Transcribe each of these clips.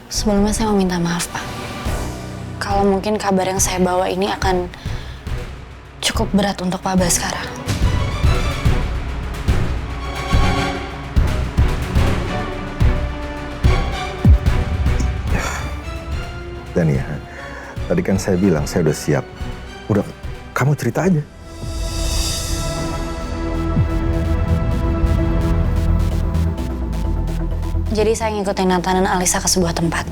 Sebelumnya saya mau minta maaf, Pak. Kalau mungkin kabar yang saya bawa ini akan cukup berat untuk Pak Baskara. Dan ya, tadi kan saya bilang saya udah siap. Udah, kamu cerita aja. Jadi saya ngikutin Nathan dan Alisa ke sebuah tempat.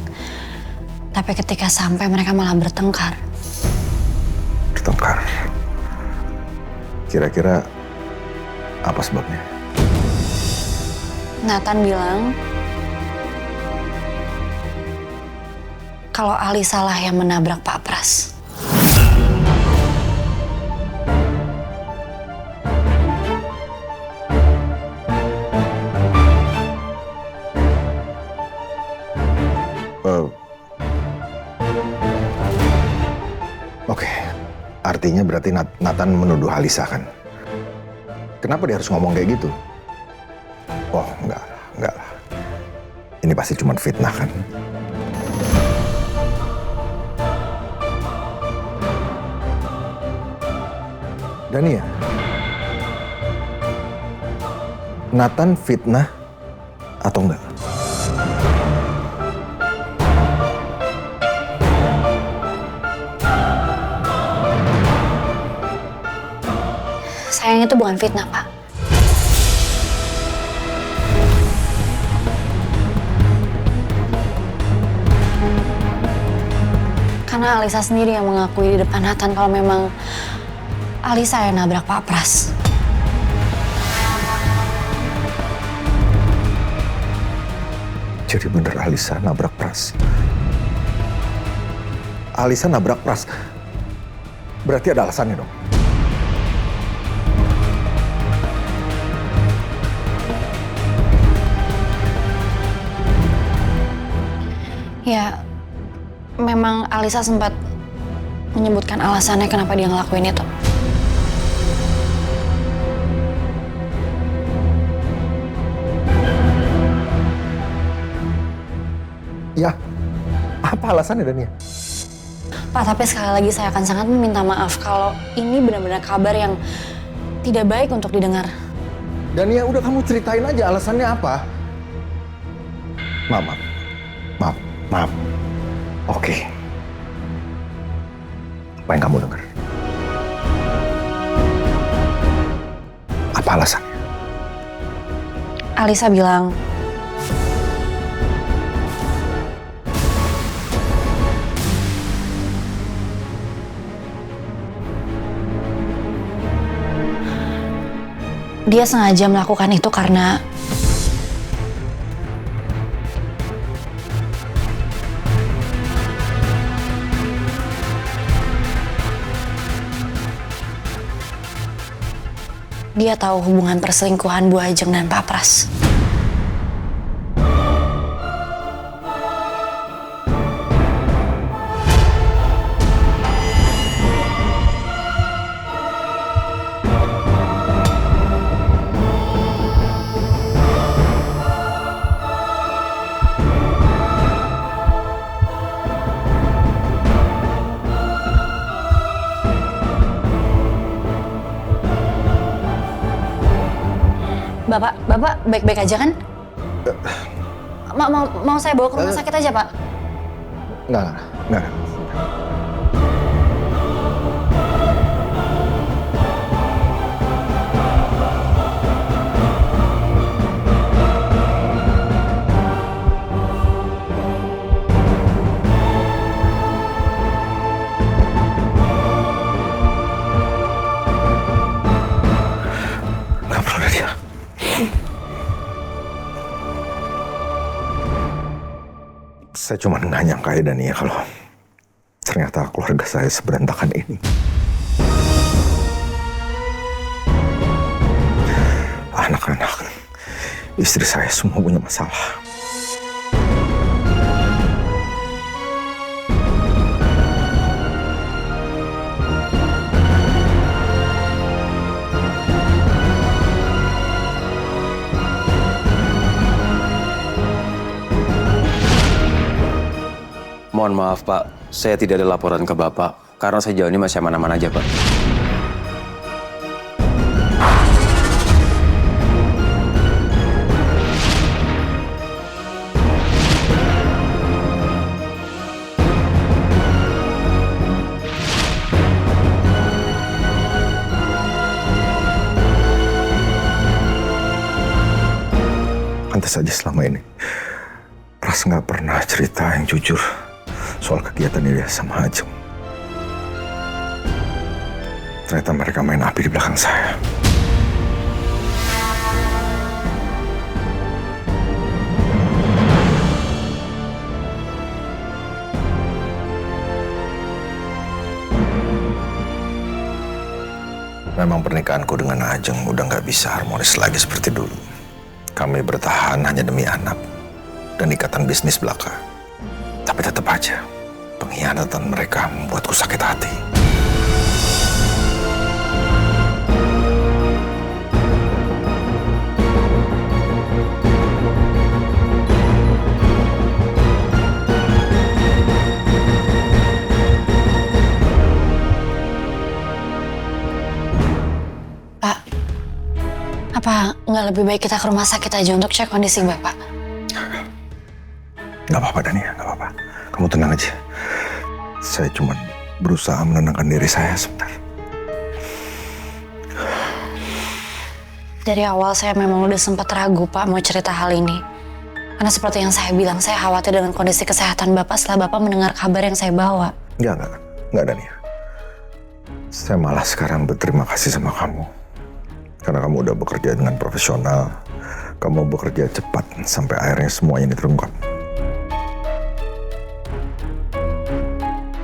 Tapi ketika sampai mereka malah bertengkar. Bertengkar? Kira-kira apa sebabnya? Nathan bilang kalau Alisa lah yang menabrak Pak Pras. Oke, artinya berarti Nathan menuduh Alisa kan? Kenapa dia harus ngomong kayak gitu? Oh, enggak lah. Ini pasti cuma fitnah kan? Dania, Nathan fitnah atau enggak? Sayang itu bukan fitnah, Pak. Karena Alisa sendiri yang mengakui di depan Nathan kalau memang Alisa yang nabrak Pak Pras. Jadi bener Alisa nabrak Pras. Alisa nabrak Pras. Berarti ada alasannya dong. Ya, memang Alisa sempat menyebutkan alasannya kenapa dia ngelakuin itu. Ya, apa alasannya Dania? Pak, tapi sekali lagi saya akan sangat meminta maaf kalau ini benar-benar kabar yang tidak baik untuk didengar. Dania, udah kamu ceritain aja alasannya apa? Maaf. Oke. Apa yang kamu dengar? Apa alasannya? Alisa bilang dia sengaja melakukan itu karena dia tahu hubungan perselingkuhan Bu Ajeng dan Pak Pras. Bapak baik-baik aja kan? Mau saya bawa ke rumah sakit aja, Pak? Enggak. Nggak perlu Nadia. Saya cuma nggak nyangka ya Dania kalau ternyata keluarga saya seberantakan ini. Anak-anak, istri saya semua punya masalah. Mohon maaf Pak, saya tidak ada laporan ke Bapak karena sejauh ini masih aman-aman aja Pak. Pantas saja selama ini Ras nggak pernah cerita yang jujur soal kegiatan dia sama Ajeng. Ternyata mereka main api di belakang saya. Memang pernikahanku dengan Ajeng udah nggak bisa harmonis lagi seperti dulu. Kami bertahan hanya demi anak dan ikatan bisnis belaka. Tapi tetap aja, pengkhianatan mereka membuatku sakit hati. Pak, apa nggak lebih baik kita ke rumah sakit aja untuk cek kondisi Bapak? Gak apa-apa Dania, gak apa-apa. Kamu tenang aja. Saya cuma berusaha menenangkan diri saya sebentar. Dari awal saya memang udah sempat ragu Pak mau cerita hal ini. Karena seperti yang saya bilang, saya khawatir dengan kondisi kesehatan Bapak setelah Bapak mendengar kabar yang saya bawa. Enggak Dania. Saya malah sekarang berterima kasih sama kamu. Karena kamu udah bekerja dengan profesional. Kamu bekerja cepat sampai akhirnya semuanya ini terungkap.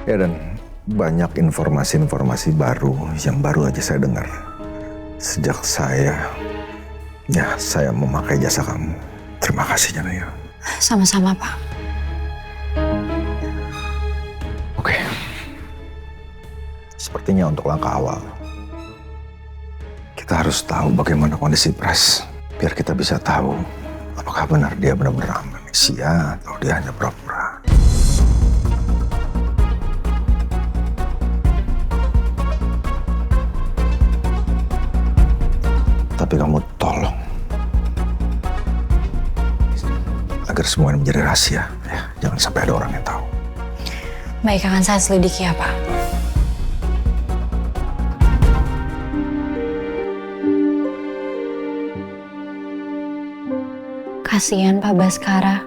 Ya dan banyak informasi-informasi baru yang baru aja saya dengar. Sejak saya memakai jasa kamu. Terima kasih Dania. Sama-sama Pak. Oke. Sepertinya untuk langkah awal, kita harus tahu bagaimana kondisi Pras. Biar kita bisa tahu apakah benar dia benar-benar amnesia atau dia hanya pura-pura. Tapi kamu tolong agar semua ini menjadi rahasia, ya. Jangan sampai ada orang yang tahu. Baik, akan saya selidiki ya Pak. Kasihan Pak Baskara.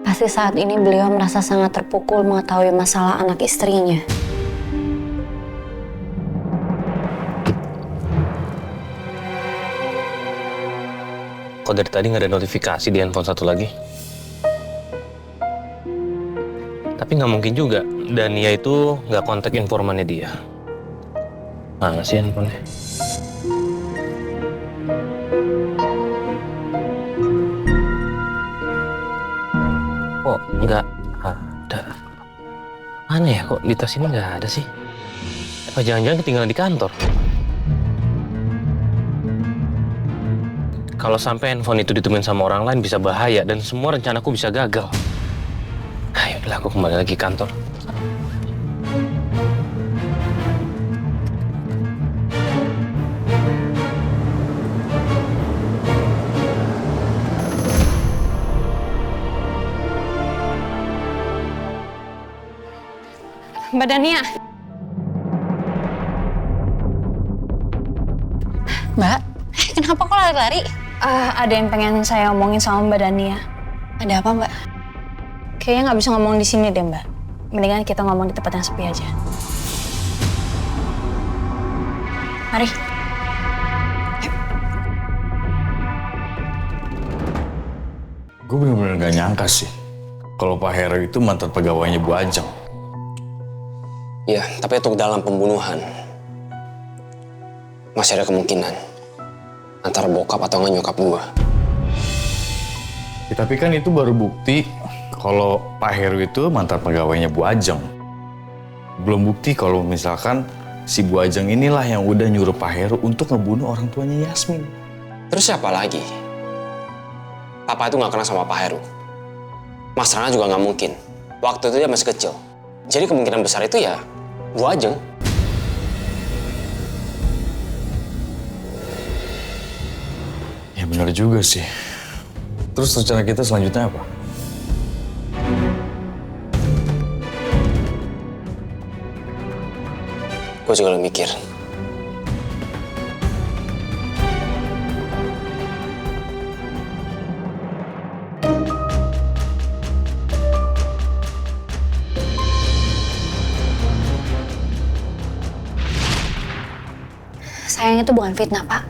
Pasti saat ini beliau merasa sangat terpukul mengetahui masalah anak istrinya. Kok dari tadi nggak ada notifikasi di handphone satu lagi? Tapi nggak mungkin juga, Dania itu nggak kontak informannya dia. Mana sih handphonenya? Kok nggak ada? Mana ya, kok di tas ini nggak ada sih? Apa jangan-jangan ketinggalan di kantor? Kalau sampai handphone itu ditemuin sama orang lain bisa bahaya dan semua rencanaku bisa gagal. Ayo, aku kembali lagi kantor. Mbak Dania. Mbak, kenapa kok lari-lari? Ada yang pengen saya omongin sama Mbak Dania. Ada apa Mbak? Kayaknya nggak bisa ngomong di sini deh Mbak. Mendingan kita ngomong di tempat yang sepi aja. Mari. Gue bener-bener gak nyangka sih kalau Pak Heru itu mantan pegawainya Bu Ajeng. Ya, tapi untuk dalam pembunuhan masih ada kemungkinan antara bokap atau nggak nyokap gua. Ya, tapi kan itu baru bukti kalau Pak Heru itu mantan pegawainya Bu Ajeng. Belum bukti kalau misalkan si Bu Ajeng inilah yang udah nyuruh Pak Heru untuk ngebunuh orang tuanya Yasmin. Terus siapa lagi? Papa itu nggak kenal sama Pak Heru. Mas Rana juga nggak mungkin Waktu itu dia masih kecil. Jadi kemungkinan besar itu ya Bu Ajeng. Ya benar juga sih. Terus rencana kita selanjutnya apa? Gue juga udah mikir. Sayang itu bukan fitnah, Pak.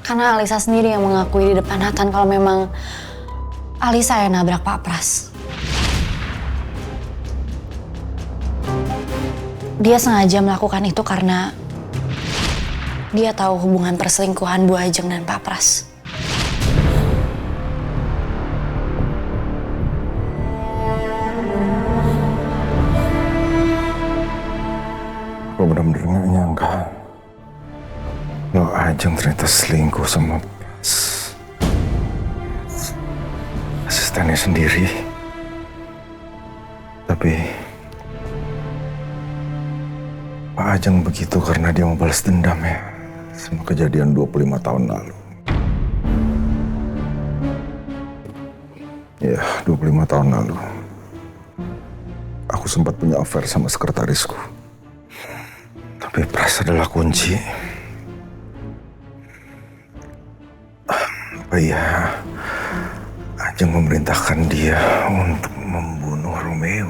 Karena Alisa sendiri yang mengakui di depan Nathan kalau memang Alisa yang nabrak Pak Pras. Dia sengaja melakukan itu karena dia tahu hubungan perselingkuhan Bu Ajeng dan Pak Pras. Aku benar-benar nggak nyangka lo Ajeng ternyata selingkuh sama asistennya sendiri. Tapi Pak Ajeng begitu karena dia mau balas dendam ya sama kejadian 25 tahun lalu. Ya, 25 tahun lalu. Aku sempat punya affair sama sekretarisku. Tapi Pras adalah kunci. Apa iya Ajeng memerintahkan dia untuk membunuh Romeo?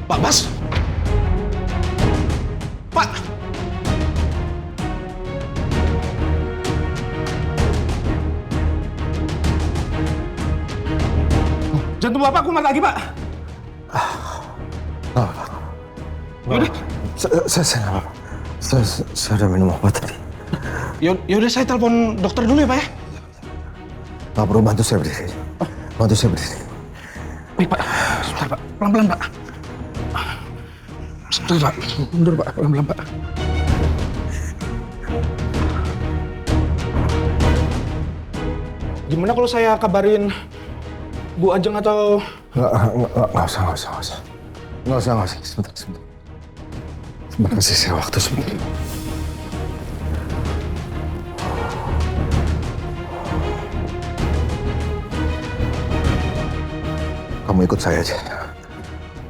Pak Bas? Pak! Jantung Bapak kumat lagi, Pak. Yaudah. Saya nggak apa-apa. Saya udah minum obat tadi. Yaudah, saya telepon dokter dulu ya, Pak ya? Nggak perlu, bantu saya berdiri. Bantu saya berdiri. Baik, Pak. Sebentar, Pak. Pelan-pelan, Pak. Sebentar, Pak. Mundur, Pak. Pelan-pelan, Pak. Gimana kalau saya kabarin Bu Ajeng atau... Nggak usah. Sebentar. Sebentar, kasih saya waktu sebentar. Kamu ikut saya aja.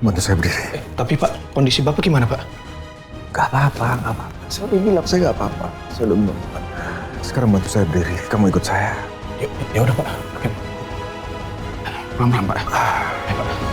Bantu saya berdiri. Tapi Pak, kondisi Bapak gimana, Pak? Gak apa-apa. Saya udah bilang, saya gak apa-apa. Saya udah bilang. Sekarang bantu saya berdiri. Kamu ikut saya. Ya udah, Pak. Oke. Pelan-pelan, Pak. Ayo, Pak.